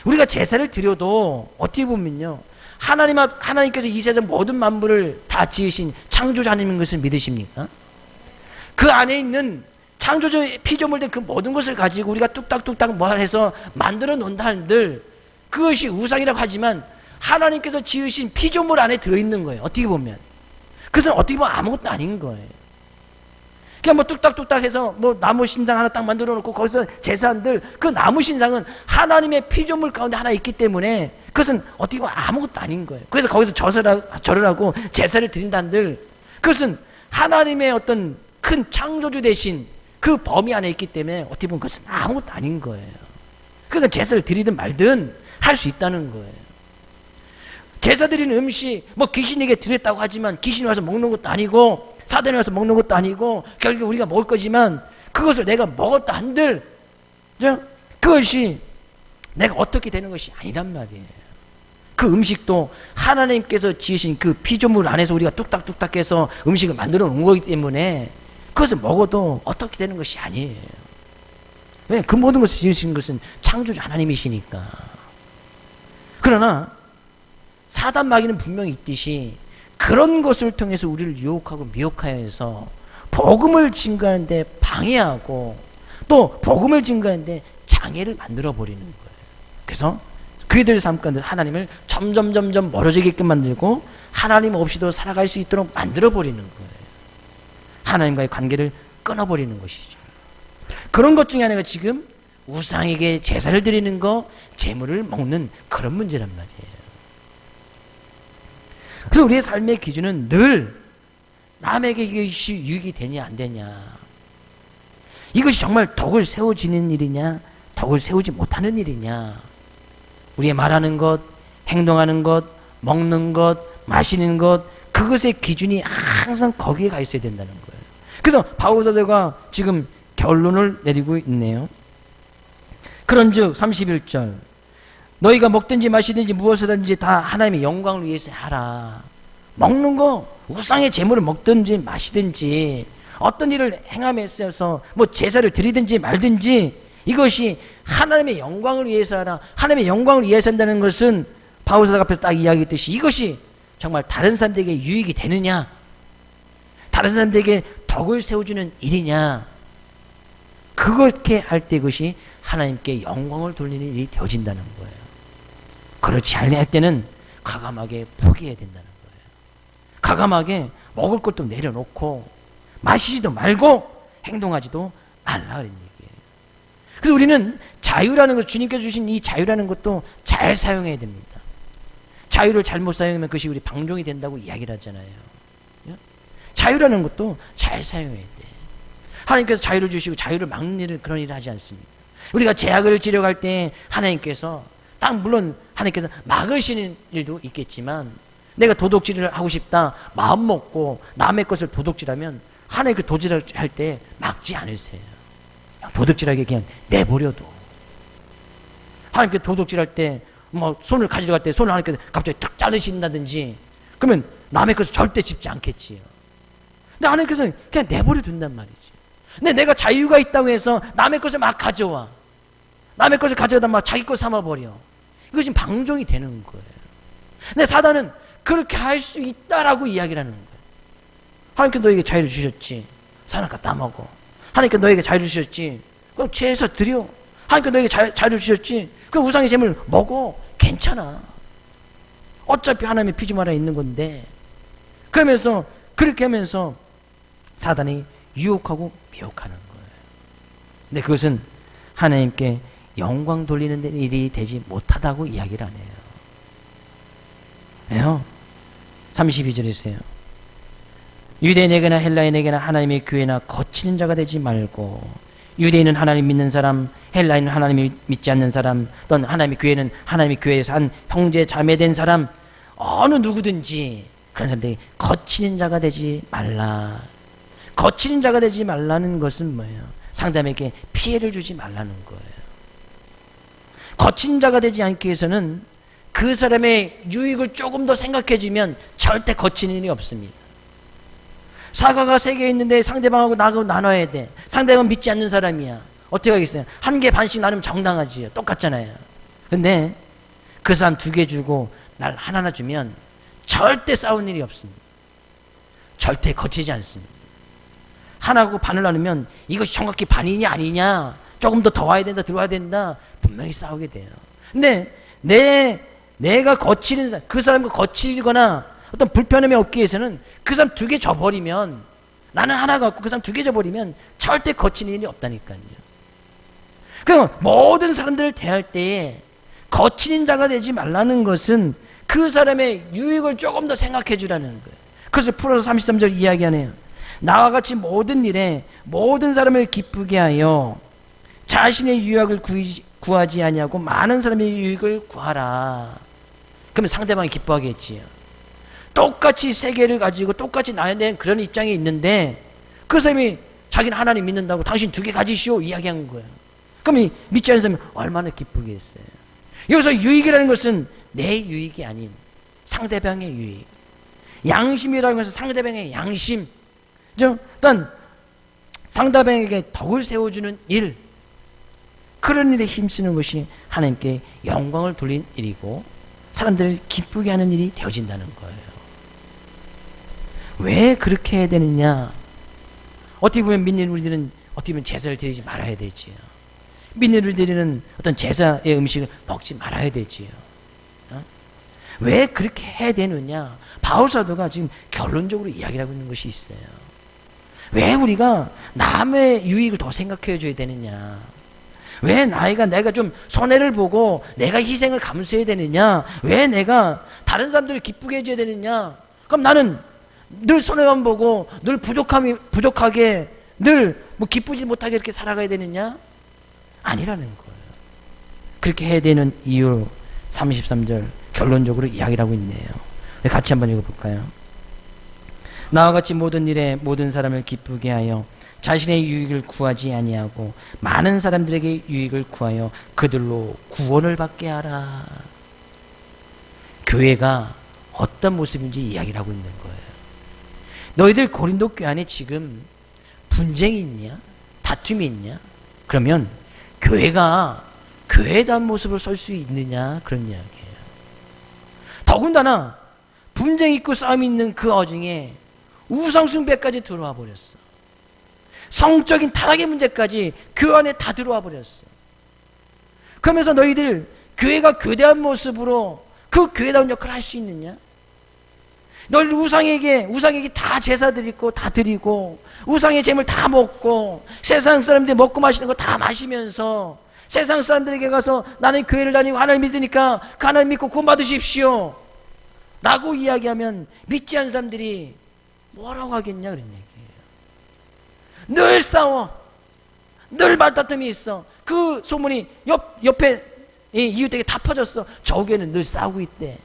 [SPEAKER 1] 우리가 제사를 드려도 어떻게 보면요, 하나님께서 이 세상 모든 만물을 다 지으신 창조주 하나님인 것을 믿으십니까? 그 안에 있는 창조주 피조물된 그 모든 것을 가지고 우리가 뚝딱뚝딱 뭐 해서 만들어 놓는다 한들 그것이 우상이라고 하지만 하나님께서 지으신 피조물 안에 들어있는 거예요. 어떻게 보면. 그것은 어떻게 보면 아무것도 아닌 거예요. 그냥 뭐 뚝딱뚝딱 해서 뭐 나무 신상 하나 딱 만들어 놓고 거기서 제사한들, 그 나무 신상은 하나님의 피조물 가운데 하나 있기 때문에 그것은 어떻게 보면 아무것도 아닌 거예요. 그래서 거기서 절을 하고 제사를 드린다는들 그것은 하나님의 어떤 큰 창조주 대신 그 범위 안에 있기 때문에 어떻게 보면 그것은 아무것도 아닌 거예요. 그러니까 제사를 드리든 말든 할 수 있다는 거예요. 제사 드리는 음식 뭐 귀신에게 드렸다고 하지만 귀신이 와서 먹는 것도 아니고 사단이 와서 먹는 것도 아니고 결국 우리가 먹을 거지만 그것을 내가 먹었다 한들 그것이 내가 어떻게 되는 것이 아니란 말이에요. 그 음식도 하나님께서 지으신 그 피조물 안에서 우리가 뚝딱뚝딱 해서 음식을 만들어 놓은 거기 때문에 그것을 먹어도 어떻게 되는 것이 아니에요. 왜? 그 모든 것을 지으신 것은 창조주 하나님이시니까. 그러나 사단 마귀는 분명히 있듯이 그런 것을 통해서 우리를 유혹하고 미혹하여서 복음을 증거하는데 방해하고 또 복음을 증거하는데 장애를 만들어 버리는 거예요. 그래서 그들의 삶 가운데 하나님을 점점 멀어지게끔 만들고 하나님 없이도 살아갈 수 있도록 만들어 버리는 거예요. 하나님과의 관계를 끊어버리는 것이죠. 그런 것 중에 하나가 지금 우상에게 제사를 드리는 거, 제물을 먹는 그런 문제란 말이에요. 그래서 우리의 삶의 기준은 늘 남에게 이것이 유익이 되냐 안 되냐, 이것이 정말 덕을 세워지는 일이냐 덕을 세우지 못하는 일이냐, 우리의 말하는 것, 행동하는 것, 먹는 것, 마시는 것, 그것의 기준이 항상 거기에 가 있어야 된다는 거예요. 그래서 바울 사도가 지금 결론을 내리고 있네요. 그런즉 31절 너희가 먹든지 마시든지 무엇이든지 다 하나님의 영광을 위해서 하라. 먹는 거 우상의 제물을 먹든지 마시든지 어떤 일을 행함에 있어서 뭐 제사를 드리든지 말든지 이것이 하나님의 영광을 위해서 하라. 하나님의 영광을 위해서 한다는 것은 바울 사도가 앞에서 딱 이야기했듯이 이것이 정말 다른 사람들에게 유익이 되느냐, 다른 사람들에게 덕을 세워주는 일이냐, 그렇게 할 때 그것이 하나님께 영광을 돌리는 일이 되어진다는 거예요. 그렇지 않을 때는 과감하게 포기해야 된다는 거예요. 과감하게 먹을 것도 내려놓고 마시지도 말고 행동하지도 말라 그런 얘기예요. 그래서 우리는 자유라는 것, 주님께서 주신 이 자유라는 것도 잘 사용해야 됩니다. 자유를 잘못 사용하면 그것이 우리 방종이 된다고 이야기를 하잖아요. 자유라는 것도 잘 사용해야 돼. 하나님께서 자유를 주시고 자유를 막는 일은 그런 일을 하지 않습니다. 우리가 제약을 지려갈 때 하나님께서 딱 물론 하나님께서 막으시는 일도 있겠지만 내가 도둑질을 하고 싶다 마음 먹고 남의 것을 도둑질하면 하나님 그 도둑질할 때 막지 않으세요. 도둑질하게 그냥 내버려둬. 하나님께 도둑질할 때 뭐 손을 가지러 갈 때 손을 하나님께서 갑자기 탁 자르신다든지 그러면 남의 것을 절대 짚지 않겠지요. 근데 하나님께서는 그냥 내버려 둔단 말이지. 근데 내가 자유가 있다고 해서 남의 것을 막 가져와. 남의 것을 가져다 막 자기 것 삼아버려. 이것이 방종이 되는 거예요. 근데 사단은 그렇게 할 수 있다라고 이야기를 하는 거예요. 하나님께 너에게 자유를 주셨지. 사람과 따먹어. 하나님께 너에게 자유를 주셨지. 그럼 제사 드려. 하나님께 너에게 자유를 주셨지. 그럼 우상의 재물 먹어. 괜찮아. 어차피 하나님의 피조물 안에 있는 건데. 그러면서 그렇게 하면서 사단이 유혹하고 미혹하는 거예요. 근데 그것은 하나님께 영광 돌리는 일이 되지 못하다고 이야기를 안 해요. 왜요? 32절이세요. 유대인에게나 헬라인에게나 하나님의 교회나 거치는 자가 되지 말고, 유대인은 하나님 믿는 사람, 헬라인은 하나님을 믿지 않는 사람, 또는 하나님의 교회는 하나님의 교회에서 한 형제 자매된 사람, 어느 누구든지 그런 사람들이 거치는 자가 되지 말라. 거치는 자가 되지 말라는 것은 뭐예요? 상대방에게 피해를 주지 말라는 거예요. 거친 자가 되지 않기 위해서는 그 사람의 유익을 조금 더 생각해주면 절대 거치는 일이 없습니다. 사과가 3개 있는데 상대방하고 나하고 나눠야 돼. 상대방은 믿지 않는 사람이야. 어떻게 하겠어요? 1개 반씩 나누면 정당하지요. 똑같잖아요. 근데 그 사람 2개 주고 날 하나 주면 절대 싸운 일이 없습니다. 절대 거치지 않습니다. 하나하고 반을 나누면 이것이 정확히 반이냐 아니냐, 조금 더 와야 된다 들어와야 된다, 분명히 싸우게 돼요. 근데 내가 거치는 사람, 그 사람과 거치거나 어떤 불편함이 없기 위해서는 그 사람 2개 줘버리면, 나는 하나 갖고 그 사람 2개 줘버리면 절대 거치는 일이 없다니까요. 그럼 모든 사람들을 대할 때에 거치는 자가 되지 말라는 것은 그 사람의 유익을 조금 더 생각해 주라는 거예요. 그래서 풀어서 33절 이야기하네요. 나와 같이 모든 일에 모든 사람을 기쁘게 하여 자신의 유익을 구하지 아니하고 많은 사람의 유익을 구하라. 그러면 상대방이 기뻐하겠지요. 똑같이 세계를 가지고 똑같이 나눠야 되는 그런 입장에 있는데 그 사람이 자기는 하나님 믿는다고 당신 2개 가지시오 이야기한 거예요. 그럼 믿지 않는 사람이 얼마나 기쁘겠어요. 여기서 유익이라는 것은 내 유익이 아닌 상대방의 유익. 양심이라는 것은 상대방의 양심. 일단 상대방에게 덕을 세워주는 일, 그런 일에 힘쓰는 것이 하나님께 영광을 돌린 일이고 사람들을 기쁘게 하는 일이 되어진다는 거예요. 왜 그렇게 해야 되느냐? 어떻게 보면 믿는 우리들은 어떻게 보면 제사를 드리지 말아야 되지요. 믿는 우리들은 어떤 제사의 음식을 먹지 말아야 되지요. 왜 그렇게 해야 되느냐? 바울 사도가 지금 결론적으로 이야기를 하고 있는 것이 있어요. 왜 우리가 남의 유익을 더 생각해 줘야 되느냐? 왜 내가 좀 손해를 보고 내가 희생을 감수해야 되느냐? 왜 내가 다른 사람들을 기쁘게 해줘야 되느냐? 그럼 나는 늘 손해만 보고 늘 부족하게 늘 기쁘지 못하게 이렇게 살아가야 되느냐? 아니라는 거예요. 그렇게 해야 되는 이유 33절 결론적으로 이야기를 하고 있네요. 같이 한번 읽어볼까요? 나와 같이 모든 일에 모든 사람을 기쁘게 하여 자신의 유익을 구하지 아니하고 많은 사람들에게 유익을 구하여 그들로 구원을 받게 하라. 교회가 어떤 모습인지 이야기를 하고 있는 거예요. 너희들 고린도 교회 안에 지금 분쟁이 있냐? 다툼이 있냐? 그러면 교회가 교회에 대한 모습으로 설 수 있느냐? 그런 이야기예요. 더군다나 분쟁이 있고 싸움이 있는 그 어중에 우상숭배까지 들어와 버렸어. 성적인 타락의 문제까지 교회 안에 다 들어와 버렸어. 그러면서 너희들 교회가 교대한 모습으로 그 교회다운 역할을 할 수 있느냐? 널 우상에게 다 제사 드리고 다 드리고 우상의 재물 다 먹고 세상 사람들이 먹고 마시는 거 다 마시면서 세상 사람들에게 가서 나는 교회를 다니고 하나님 믿으니까 그 하나님 믿고 구원 받으십시오 라고 이야기하면 믿지 않는 사람들이 뭐라고 하겠냐 그런 얘기예요. 늘 싸워, 늘 말다툼이 있어. 그 소문이 옆에 이웃에게 다 퍼졌어. 저 교회는 늘 싸우고 있대.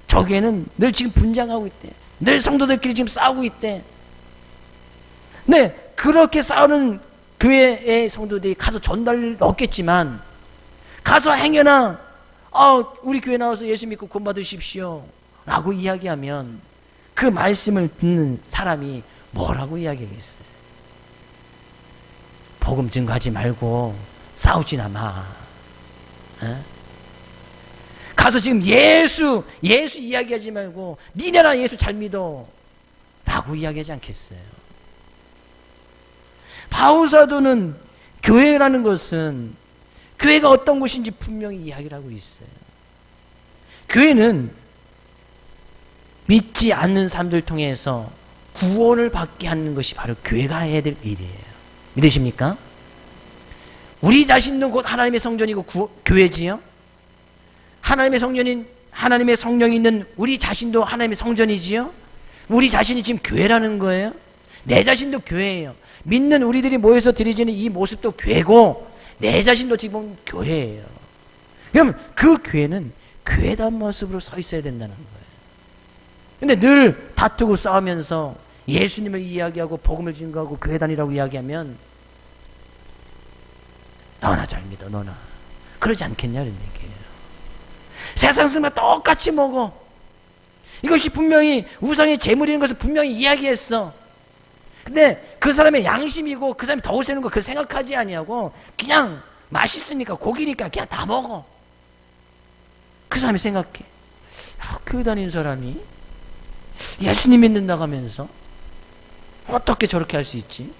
[SPEAKER 1] 저 교회는 늘 지금 분쟁하고 있대. 늘 성도들끼리 지금 싸우고 있대. 네, 그렇게 싸우는 교회의 성도들이 가서 전달을 얻겠지만 가서 행여나 우리 교회 나와서 예수 믿고 구원 받으십시오 라고 이야기하면 그 말씀을 듣는 사람이 뭐라고 이야기하겠어요? 복음 증거하지 말고 싸우지나 마. 에? 가서 지금 예수 이야기하지 말고 니네나 예수 잘 믿어 라고 이야기하지 않겠어요? 바울 사도는 교회라는 것은 교회가 어떤 곳인지 분명히 이야기를 하고 있어요. 교회는 믿지 않는 사람들 통해서 구원을 받게 하는 것이 바로 교회가 해야 될 일이에요. 믿으십니까? 우리 자신도 곧 하나님의 성전이고 교회지요. 하나님의 성령이 있는 우리 자신도 하나님의 성전이지요. 우리 자신이 지금 교회라는 거예요. 내 자신도 교회예요. 믿는 우리들이 모여서 드리지는 이 모습도 교회고 내 자신도 지금 교회예요. 그럼 그 교회는 교회다운 모습으로 서 있어야 된다는 거예요. 근데 늘 다투고 싸우면서 예수님을 이야기하고 복음을 증거하고 교회 다니라고 이야기하면 너나 잘 믿어 너나 그러지 않겠냐 이런 얘기예요. 세상 사람과 똑같이 먹어. 이것이 분명히 우상의 재물이라는 것을 분명히 이야기했어. 근데 그 사람의 양심이고 그 사람이 덕을 세는 거 그걸 생각하지 아니하고 그냥 맛있으니까 고기니까 그냥 다 먹어. 그 사람이 생각해. 교회 다니는 사람이 예수님 믿는다고 하면서 어떻게 저렇게 할 수 있지?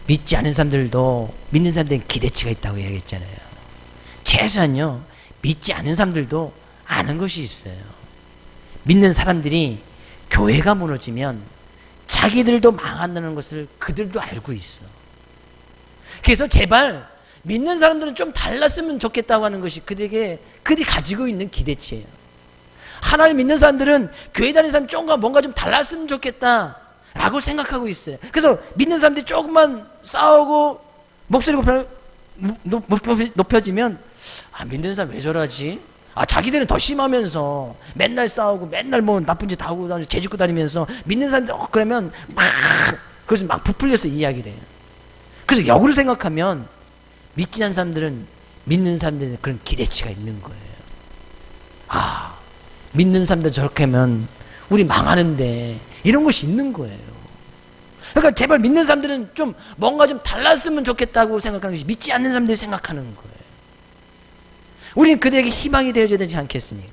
[SPEAKER 1] 믿지 않은 사람들도 믿는 사람들은 기대치가 있다고 이야기했잖아요. 최소한요 믿지 않은 사람들도 아는 것이 있어요. 믿는 사람들이 교회가 무너지면 자기들도 망한다는 것을 그들도 알고 있어. 그래서 제발 믿는 사람들은 좀 달랐으면 좋겠다고 하는 것이 그들이 가지고 있는 기대치예요. 하나님 믿는 사람들은 교회 다니는 사람 조금만 뭔가 좀 달랐으면 좋겠다 라고 생각하고 있어요. 그래서 믿는 사람들이 조금만 싸우고 목소리가 높여지면 믿는 사람 왜 저러지? 자기들은 더 심하면서 맨날 싸우고 맨날 뭐 나쁜 짓 다 하고 다니면서 죄짓고 다니면서 믿는 사람들 그러면 그래서 막 부풀려서 이야기를 해요. 그래서 역으로 생각하면 믿지 않는 사람들은 믿는 사람들은 그런 기대치가 있는 거예요. 믿는 사람들 저렇게 하면 우리 망하는데 이런 것이 있는 거예요. 그러니까 제발 믿는 사람들은 좀 뭔가 좀 달랐으면 좋겠다고 생각하는 것이 믿지 않는 사람들이 생각하는 거예요. 우리는 그들에게 희망이 되어줘야 되지 않겠습니까?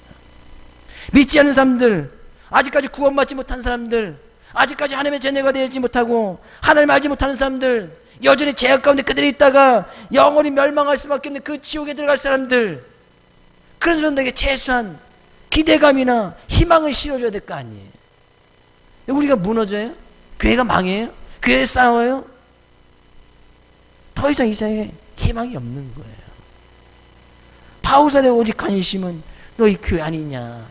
[SPEAKER 1] 믿지 않는 사람들, 아직까지 구원받지 못한 사람들, 아직까지 하나님의 자녀가 되지 못하고 하나님을 알지 못하는 사람들, 여전히 죄악 가운데 그들이 있다가 영원히 멸망할 수밖에 없는 그 지옥에 들어갈 사람들, 그런 사람들에게 최소한 기대감이나 희망을 실어줘야 될 거 아니에요. 우리가 무너져요? 교회가 망해요? 교회 싸워요? 더 이상 이 세상에 희망이 없는 거예요. 바울사의 오직 관심은 너희 교회 아니냐.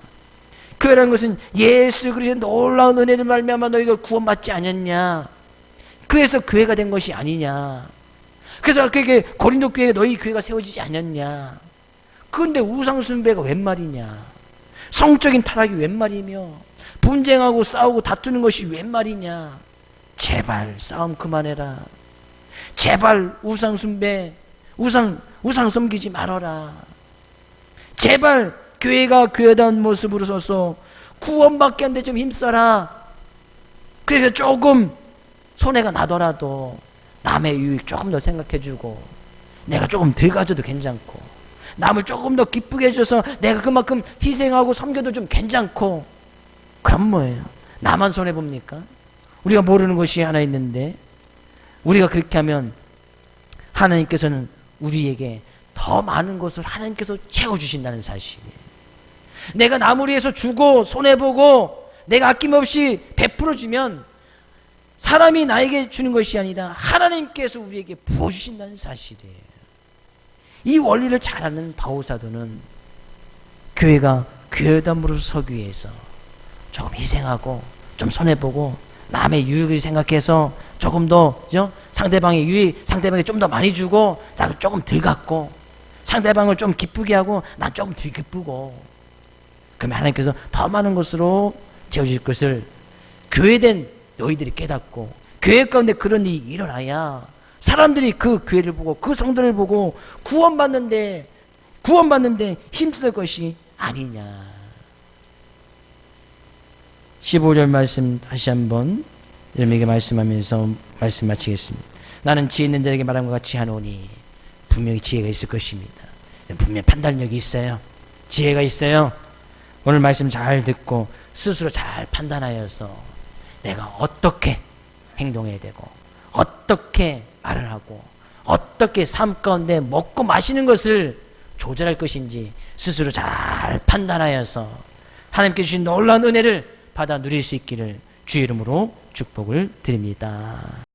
[SPEAKER 1] 교회라는 것은 예수 그리스도의 놀라운 은혜를 말미암아 너희가 구원받지 않았냐. 그래서 교회가 된 것이 아니냐. 그래서 그게 고린도 교회에 너희 교회가 세워지지 않았냐. 그런데 우상숭배가 웬 말이냐. 성적인 타락이 웬 말이며 분쟁하고 싸우고 다투는 것이 웬 말이냐. 제발 싸움 그만해라. 제발 우상숭배 우상 섬기지 말아라. 제발 교회가 교회다운 모습으로 서서 구원받게 하는데 좀 힘써라. 그래서 조금 손해가 나더라도 남의 유익 조금 더 생각해주고 내가 조금 덜 가져도 괜찮고 남을 조금 더 기쁘게 해줘서 내가 그만큼 희생하고 섬겨도 좀 괜찮고. 그럼 뭐예요? 나만 손해봅니까? 우리가 모르는 것이 하나 있는데 우리가 그렇게 하면 하나님께서는 우리에게 더 많은 것을 하나님께서 채워주신다는 사실이에요. 내가 남을 위해서 주고 손해보고 내가 아낌없이 베풀어주면 사람이 나에게 주는 것이 아니라 하나님께서 우리에게 부어주신다는 사실이에요. 이 원리를 잘 아는 바울사도는 교회가 교회담으로 서기 위해서 조금 희생하고 좀 손해보고 남의 유익을 생각해서 조금 더 상대방의 유익, 상대방에게 좀 더 많이 주고 나도 조금 덜 갖고 상대방을 좀 기쁘게 하고 난 조금 덜 기쁘고 그러면 하나님께서 더 많은 것으로 채워주실 것을 교회된 너희들이 깨닫고 교회 가운데 그런 일이 일어나야 사람들이 그 교회를 보고 그 성도를 보고 구원받는데 힘쓸 것이 아니냐. 15절 말씀 다시 한번 여러분에게 말씀하면서 말씀 마치겠습니다. 나는 지혜 있는 자에게 말한 것 같이 하노니 분명히 지혜가 있을 것입니다. 분명히 판단력이 있어요. 지혜가 있어요. 오늘 말씀 잘 듣고 스스로 잘 판단하여서 내가 어떻게 행동해야 되고 어떻게 말을 하고 어떻게 삶 가운데 먹고 마시는 것을 조절할 것인지 스스로 잘 판단하여서 하나님께 주신 놀라운 은혜를 받아 누릴 수 있기를 주의 이름으로 축복을 드립니다.